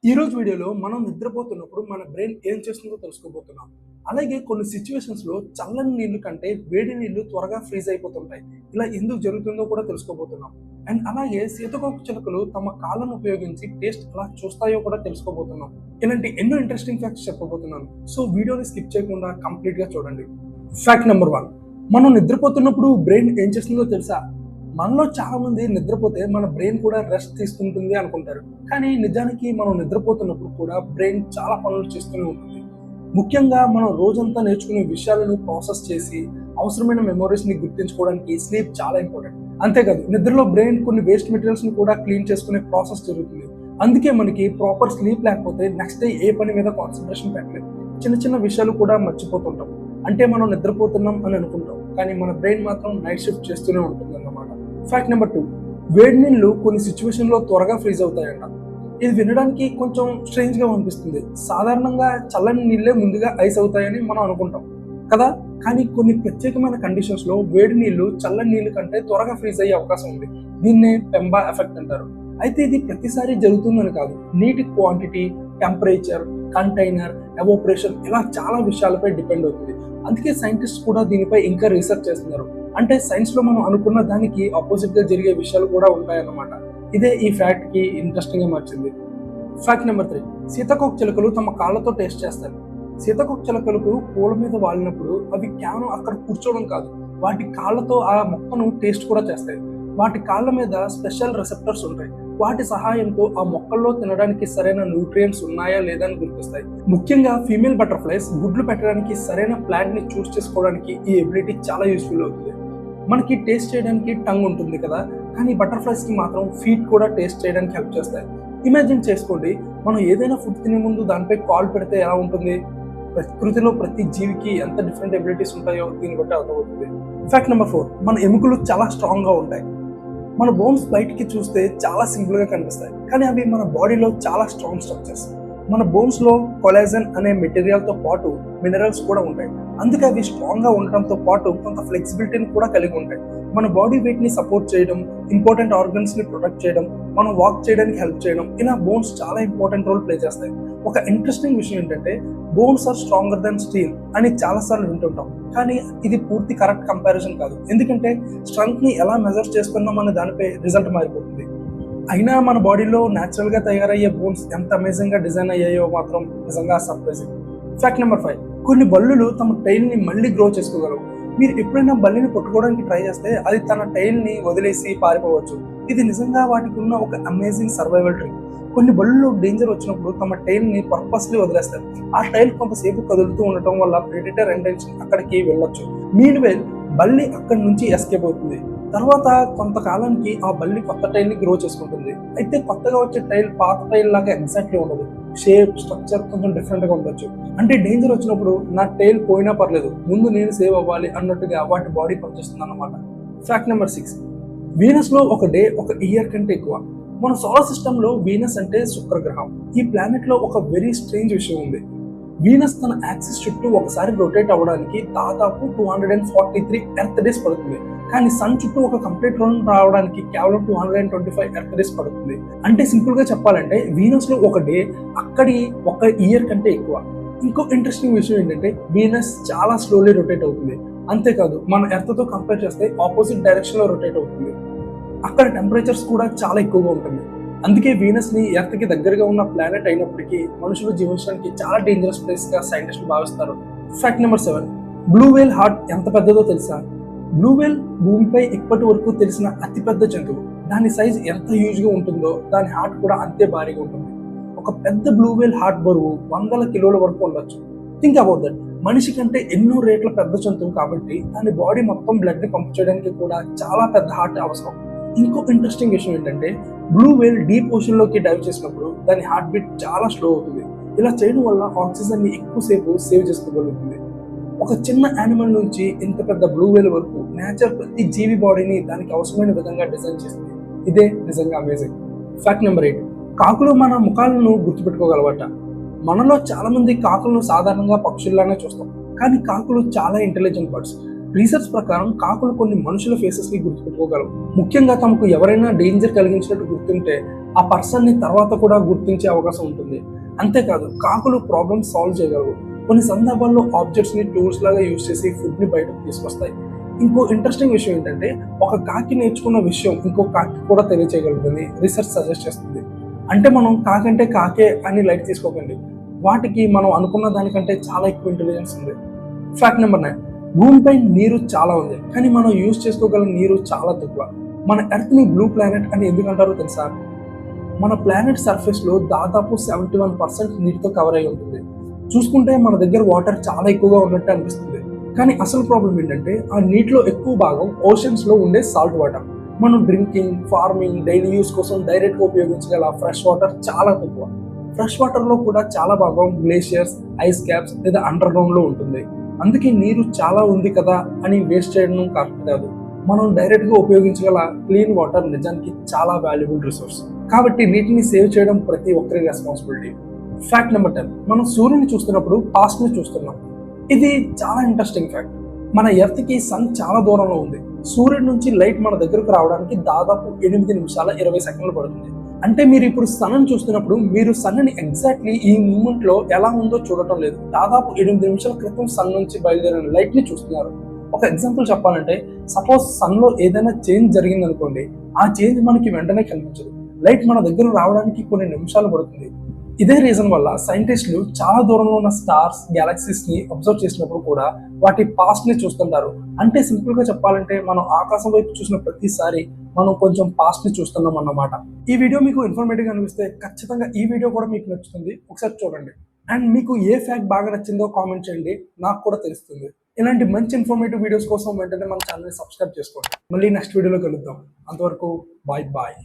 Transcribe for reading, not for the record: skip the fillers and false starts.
ఈ రోజు వీడియోలో మనం నిద్రపోతున్నప్పుడు మన బ్రెయిన్ ఏం చేస్తుందో తెలుసుకోబోతున్నాం. అలాగే కొన్ని సిచ్యువేషన్స్‌లో చల్లని నీళ్లు కంటే వేడి నీళ్లు త్వరగా ఫ్రీజ్ అయిపోతుంటాయి. ఇలా ఎందుకు జరుగుతుందో కూడా తెలుసుకోబోతున్నాం. అండ్ అలాగే సీతాకోక చిలుకలు తమ కాళ్ళను ఉపయోగించి టేస్ట్ ఎలా చూస్తాయో కూడా తెలుసుకోబోతున్నాం. ఇలాంటి ఎన్నో ఇంట్రెస్టింగ్ ఫ్యాక్ట్స్ చెప్పబోతున్నాను. సో వీడియోని స్కిప్ చేయకుండా కంప్లీట్‌గా చూడండి. ఫ్యాక్ట్ నెంబర్ 1, మనం నిద్రపోతున్నప్పుడు బ్రెయిన్ ఏం చేస్తుందో తెలుసా? మనలో చాలా మంది నిద్రపోతే మన బ్రెయిన్ కూడా రెస్ట్ తీసుకుంటుంది అనుకుంటారు. కానీ నిజానికి మనం నిద్రపోతున్నప్పుడు కూడా బ్రెయిన్ చాలా పనులు చేస్తూనే ఉంటుంది. ముఖ్యంగా మనం రోజంతా నేర్చుకునే విషయాలను ప్రాసెస్ చేసి అవసరమైన మెమరీస్ని గుర్తించుకోవడానికి స్లీప్ చాలా ఇంపార్టెంట్. అంతేకాదు నిద్రలో బ్రెయిన్ కొన్ని వేస్ట్ మెటీరియల్స్ని కూడా క్లీన్ చేసుకునే ప్రాసెస్ జరుగుతుంది. అందుకే మనకి ప్రాపర్ స్లీప్ లేకపోతే నెక్స్ట్ డే ఏ పని మీద కాన్సన్ట్రేషన్ పెట్టలేదు. చిన్న చిన్న విషయాలు కూడా మర్చిపోతుంటాం. అంటే మనం నిద్రపోతున్నాం అని అనుకుంటాం, కానీ మన బ్రెయిన్ మాత్రం నైట్ షిఫ్ట్ చేస్తూనే ఉంటుంది అన్నమాట. ఫ్యాక్ట్ నెంబర్ 2, వేడి నీళ్లు కొన్ని సిచ్యువేషన్లో త్వరగా ఫ్రీజ్ అవుతాయంట. ఇది వినడానికి కొంచెం స్ట్రేంజ్గా అనిపిస్తుంది. సాధారణంగా చల్లని నీళ్ళే ముందుగా ఐస్ అవుతాయని మనం అనుకుంటాం కదా. కానీ కొన్ని ప్రత్యేకమైన కండిషన్స్లో వేడి నీళ్లు చల్లని నీళ్ళ కంటే త్వరగా ఫ్రీజ్ అయ్యే అవకాశం ఉంది. దీన్నే పెంబా ఎఫెక్ట్ అంటారు. అయితే ఇది ప్రతిసారి జరుగుతుందని కాదు. నీటి క్వాంటిటీ, టెంపరేచర్, కంటైనర్, ఎవోపరేషన్ ఇలా చాలా విషయాలపై డిపెండ్ అవుతుంది. అందుకే సైంటిస్ట్ కూడా దీనిపై ఇంకా రీసెర్చ్ చేస్తున్నారు. అంటే సైన్స్ లో మనం అనుకున్న దానికి ఆపోజిట్ గా జరిగే విషయాలు కూడా ఉంటాయన్నమాట. ఇదే ఈ ఫ్యాక్ట్ కి ఇంట్రెస్టింగ్ గా మార్చింది. ఫ్యాక్ట్ నెంబర్ 3, సీతాకోక చిలుకలు తమ కాళ్ళతో టేస్ట్ చేస్తారు. సీతాకోక చిలుకలకు పూల మీద వాలినప్పుడు అవి కేవలం అక్కడ కూర్చోవడం కాదు, వాటి కాళ్ళతో ఆ మొక్కను టేస్ట్ కూడా చేస్తాయి. వాటి కాళ్ళ మీద స్పెషల్ రిసెప్టర్స్ ఉంటాయి. వాటి సహాయంతో ఆ మొక్కల్లో తినడానికి సరైన న్యూట్రియంట్స్ ఉన్నాయా లేదా అని గుర్తిస్తాయి. ముఖ్యంగా ఫీమేల్ బటర్ఫ్లైస్ గుడ్లు పెట్టడానికి సరైన ప్లాంట్ ని చూస్ చేసుకోవడానికి ఈ ఎబిలిటీ చాలా యూస్ఫుల్ అవుతుంది. మనకి టేస్ట్ చేయడానికి టంగ్ ఉంటుంది కదా, కానీ బటర్ఫ్లైస్ కి మాత్రం ఫీట్ కూడా టేస్ట్ చేయడానికి హెల్ప్ చేస్తాయి. ఇమాజిన్ చేసుకోండి, మనం ఏదైనా ఫుడ్ తినే ముందు దానిపై కాల్ పెడితే ఎలా ఉంటుంది. ప్రకృతిలో ప్రతి జీవికి ఎంత డిఫరెంట్ ఎబిలిటీస్ ఉంటాయో దీన్ని బట్టి అర్థమవుతుంది. ఫ్యాక్ట్ నెంబర్ 4, మన ఎముకలు చాలా స్ట్రాంగ్ గా ఉంటాయి. మన బోన్స్ బయటికి చూస్తే చాలా సింపుల్ గా కనిపిస్తాయి, కానీ అవి మన బాడీలో చాలా స్ట్రాంగ్ స్ట్రక్చర్స్. మన బోన్స్ లో కొలాజన్ అనే మెటీరియల్ తో పాటు మినరల్స్ కూడా ఉంటాయి. అందుకే అవి స్ట్రాంగ్ గా ఉండటంతో పాటు కొంత ఫ్లెక్సిబిలిటీని కూడా కలిగి ఉంటాయి. మన బాడీ వెయిట్ ని సపోర్ట్ చేయడం, ఇంపార్టెంట్ ఆర్గన్స్ ని ప్రొటెక్ట్ చేయడం, మనం వాక్ చేయడానికి హెల్ప్ చేయడం, ఇలా బోన్స్ చాలా ఇంపార్టెంట్ రోల్ ప్లే చేస్తాయి. ఒక ఇంట్రెస్టింగ్ విషయం ఏంటంటే bones are stronger than steel అని చాలా సార్లు వింటుంటాం, కానీ ఇది పూర్తి కరెక్ట్ కంపారిజన్ కాదు. ఎందుకంటే స్ట్రెంగ్త్ ని ఎలా మెజర్ చేస్తున్నాం అనే దానిపై రిజల్ట్ మారిపోతుంది. అయినా మన బాడీలో న్యాచురల్ గా తయారయ్యే బోన్స్ ఎంత అమేజింగ్ గా డిజైన్ అయ్యాయో మాత్రం నిజంగా సర్ప్రైజింగ్. ఫ్యాక్ట్ నెంబర్ 5, కొన్ని బల్లులు తమ టైల్ ని మళ్ళీ గ్రో చేసుకోగలవు. మీరు ఎప్పుడైనా బల్లిని పట్టుకోవడానికి ట్రై చేస్తే అది తన టైల్ ని వదిలేసి పారిపోవచ్చు. ఇది నిజంగా వాటికి ఉన్న ఒక అమేజింగ్ సర్వైవల్ ట్రిక్. కొన్ని బల్లులు డేంజర్ వచ్చినప్పుడు తమ టైల్ ని పర్పస్లీ వదిలేస్తారు. ఆ టైల్ కొంతసేపు కదులుతూ ఉండటం వల్ల ప్రెడిటర్ ఇంటెన్షన్ అక్కడికి వెళ్ళొచ్చు. మీన్వైల్ బల్లి అక్కడి నుంచి ఎస్కేప్ అవుతుంది. తర్వాత కొంతకాలానికి ఆ బల్లి కొత్త టైల్ ని గ్రో చేసుకుంటుంది. అయితే కొత్తగా వచ్చే టైల్ పాత టైల్ లాగా ఎగ్జాక్ట్లీ ఉండదు. షేప్, స్ట్రక్చర్ కొంచెం డిఫరెంట్ గా ఉండొచ్చు. అంటే డేంజర్ వచ్చినప్పుడు నా టైల్ పోయినా పర్లేదు, ముందు నేను సేవ్ అవ్వాలి అన్నట్టుగా వాటి బాడీ పనిచేస్తుంది అన్నమాట. ఫ్యాక్ట్ నెంబర్ 6, వీనస్ లో ఒక డే ఒక ఇయర్ కంటే ఎక్కువ. మన సోలార్ సిస్టమ్ లో వీనస్ అంటే శుక్రగ్రహం. ఈ ప్లానెట్ లో ఒక వెరీ స్ట్రేంజ్ విషయం ఉంది. వీనస్ తన యాక్సిస్ చుట్టూ ఒకసారి రొటేట్ అవ్వడానికి దాదాపు 243 ఎర్త్ డేస్ పడుతుంది. కానీ సన్ చుట్టూ ఒక కంప్లీట్ రౌండ్ రావడానికి కేవలం 225 ఎర్త్ డేస్ పడుతుంది. అంటే సింపుల్ గా చెప్పాలంటే వీనస్ లో ఒక డే అక్కడి ఒక ఇయర్ కంటే ఎక్కువ. ఇంకో ఇంట్రెస్టింగ్ విషయం ఏంటంటే వీనస్ చాలా స్లోలీ రొటేట్ అవుతుంది. అంతేకాదు మన ఎర్త్ తో కంపేర్ చేస్తే ఆపోజిట్ డైరెక్షన్ లో రొటేట్ అవుతుంది. అక్కడ టెంపరేచర్స్ కూడా చాలా ఎక్కువగా ఉంటుంది. అందుకే వీనస్ ని ఎర్త్ కి దగ్గరగా ఉన్న ప్లానెట్ అయినప్పటికీ మనుషులు జీవించడానికి చాలా డేంజరస్ ప్లేస్ గా సైంటిస్టులు భావిస్తారు. ఫ్యాక్ట్ నెంబర్ 7, బ్లూ వేల్ హార్ట్ ఎంత పెద్దదో తెలుసా? బ్లూ వేల్ భూమిపై ఇప్పటి వరకు తెలిసిన అతిపెద్ద జంతువు. దాని సైజ్ ఎంత హ్యూజ్ గా ఉంటుందో దాని హార్ట్ కూడా అంతే భారీగా ఉంటుంది. ఒక పెద్ద బ్లూ వేల్ హార్ట్ బరువు 100 కిలోల వరకు ఉండొచ్చు. Think about that. మనిషి కంటే ఎన్నో రేట్ల పెద్ద జంతువు కాబట్టి దాని బాడీ మొత్తం బ్లడ్ ని పంప్ చేయడానికి కూడా చాలా పెద్ద హార్ట్ అవసరం. ఇంకో ఇంట్రెస్టింగ్ విషయం ఏంటంటే బ్లూ వేల్ డీప్ ఓషన్ లోకి డైవ్ చేసినప్పుడు దాని హార్ట్ బీట్ చాలా స్లో అవుతుంది. ఇలా చేయడం వల్ల ఆక్సిజన్ ని ఎక్కువసేపు సేవ్ చేసుకోగలుగుతుంది. ఒక చిన్న యానిమల్ నుంచి ఇంత పెద్ద బ్లూ వేల్ వరకు నేచర్ ప్రతి జీవి బాడీని దానికి అవసరమైన విధంగా డిజైన్ చేస్తుంది. ఇదే నిజంగా అమేజింగ్. ఫ్యాక్ట్ నెంబర్ 8, కాకులు మన ముఖాలను గుర్తుపెట్టుకోగలవట. మనలో చాలా మంది కాకులను సాధారణంగా పక్షుల్లానే చూస్తాం, కానీ కాకులు చాలా ఇంటెలిజెంట్ బర్డ్స్. రీసెర్చ్ ప్రకారం కాకులు కొన్ని మనుషుల ఫేసెస్ ని గుర్తుపెట్టుకోగలవు. ముఖ్యంగా తమకు ఎవరైనా డేంజర్ కలిగించినట్టు గుర్తుంటే ఆ పర్సన్ ని తర్వాత కూడా గుర్తించే అవకాశం ఉంటుంది. అంతేకాదు కాకులు ప్రాబ్లమ్ సాల్వ్ చేయగలవు. కొన్ని సందర్భాల్లో ఆబ్జెక్ట్స్ ని టూల్స్ లాగా యూజ్ చేసి ఫుడ్ ని బయటకు తీసుకొస్తాయి. ఇంకో ఇంట్రెస్టింగ్ విషయం ఏంటంటే ఒక కాకి నేర్చుకున్న విషయం ఇంకో కాకి కూడా తెలియచేయగలుగుతుంది రీసెర్చ్ సజెస్ట్ చేస్తుంది. అంటే మనం కాకంటే కాకే అని లైట్ తీసుకోకండి. వాటికి మనం అనుకున్న దానికంటే చాలా ఎక్కువ ఇంటెలిజెన్స్ ఉంది. Fact number 9. భూమిపై నీరు చాలా ఉంది కానీ మనం యూజ్ చేసుకోగల నీరు చాలా తక్కువ. మన ఎర్త్ ని బ్లూ ప్లానెట్ అని ఎందుకు అంటారో తెలుసా? మన ప్లానెట్ సర్ఫేస్ లో దాదాపు 71% నీటితో కవర్ అయి ఉంటుంది. చూసుకుంటే మన దగ్గర వాటర్ చాలా ఎక్కువగా ఉన్నట్టు అనిపిస్తుంది. కానీ అసలు ప్రాబ్లం ఏంటంటే ఆ నీటిలో ఎక్కువ భాగం ఓషన్స్ లో ఉండే సాల్ట్ వాటర్. మనం డ్రింకింగ్, ఫార్మింగ్, డైలీ యూస్ కోసం డైరెక్ట్ గా ఉపయోగించగల ఫ్రెష్ వాటర్ చాలా తక్కువ. ఫ్రెష్ వాటర్ లో కూడా చాలా భాగం గ్లేషియర్స్, ఐస్ క్యాప్స్ లేదా అండర్ గ్రౌండ్ లో ఉంటుంది. అందుకే నీరు చాలా ఉంది కదా అని వేస్ట్ చేయడం కరెక్ట్ కాదు. మనం డైరెక్ట్ గా ఉపయోగించగల క్లీన్ వాటర్ నిజానికి చాలా వాల్యుబుల్ రిసోర్స్. కాబట్టి నీటిని సేవ్ చేయడం ప్రతి ఒక్కరి రెస్పాన్సిబిలిటీ. Fact number 10. మనం సూర్యుని చూస్తున్నప్పుడు పాస్ట్ ని చూస్తున్నాం. ఇది చాలా ఇంట్రెస్టింగ్ ఫ్యాక్ట్. మన ఎర్త్ కి సన్ చాలా దూరంలో ఉంది. సూర్యుడి నుంచి లైట్ మన దగ్గరకు రావడానికి దాదాపు 8 నిమిషాల 20 సెకండ్లు పడుతుంది. అంటే మీరు ఇప్పుడు సన్ చూస్తున్నప్పుడు మీరు సన్ ని ఎగ్జాక్ట్లీ ఈ మూమెంట్ లో ఎలా ఉందో చూడటం లేదు. దాదాపు 8 నిమిషాల క్రితం సన్ నుంచి బయలుదేరిన లైట్ ని చూస్తున్నారు. ఒక ఎగ్జాంపుల్ చెప్పాలంటే సపోజ్ సన్ లో ఏదైనా చేంజ్ జరిగింది అనుకోండి, ఆ చేంజ్ మనకి వెంటనే కనిపించదు. లైట్ మన దగ్గర రావడానికి కొన్ని నిమిషాలు పడుతుంది. ఇదే రీజన్ వల్ల సైంటిస్టులు చాలా దూరంలో ఉన్న స్టార్స్, గ్యాలక్సీస్ ని అబ్జర్వ్ చేసినప్పుడు కూడా వాటి పాస్ట్ ని చూస్తుంటారు. అంటే సింపుల్ గా చెప్పాలంటే మనం ఆకాశం వైపు చూసిన ప్రతిసారి మనం కొంచెం పాస్ట్ ని చూస్తున్నాం అన్నమాట. ఈ వీడియో మీకు ఇన్ఫర్మేటివ్ గా అనిపిస్తే ఖచ్చితంగా ఈ వీడియో కూడా మీకు నచ్చుతుంది. ఒకసారి చూడండి. అండ్ మీకు ఏ ఫ్యాక్ట్ బాగా నచ్చిందో కామెంట్ చేయండి, నాకు కూడా తెలుస్తుంది. ఇలాంటి మంచి ఇన్ఫర్మేటివ్ వీడియోస్ కోసం వెంటనే మన ఛానల్ ని సబ్స్క్రైబ్ చేసుకోండి. మళ్ళీ నెక్స్ట్ వీడియోలో కలుద్దాం. అంతవరకు బాయ్ బాయ్.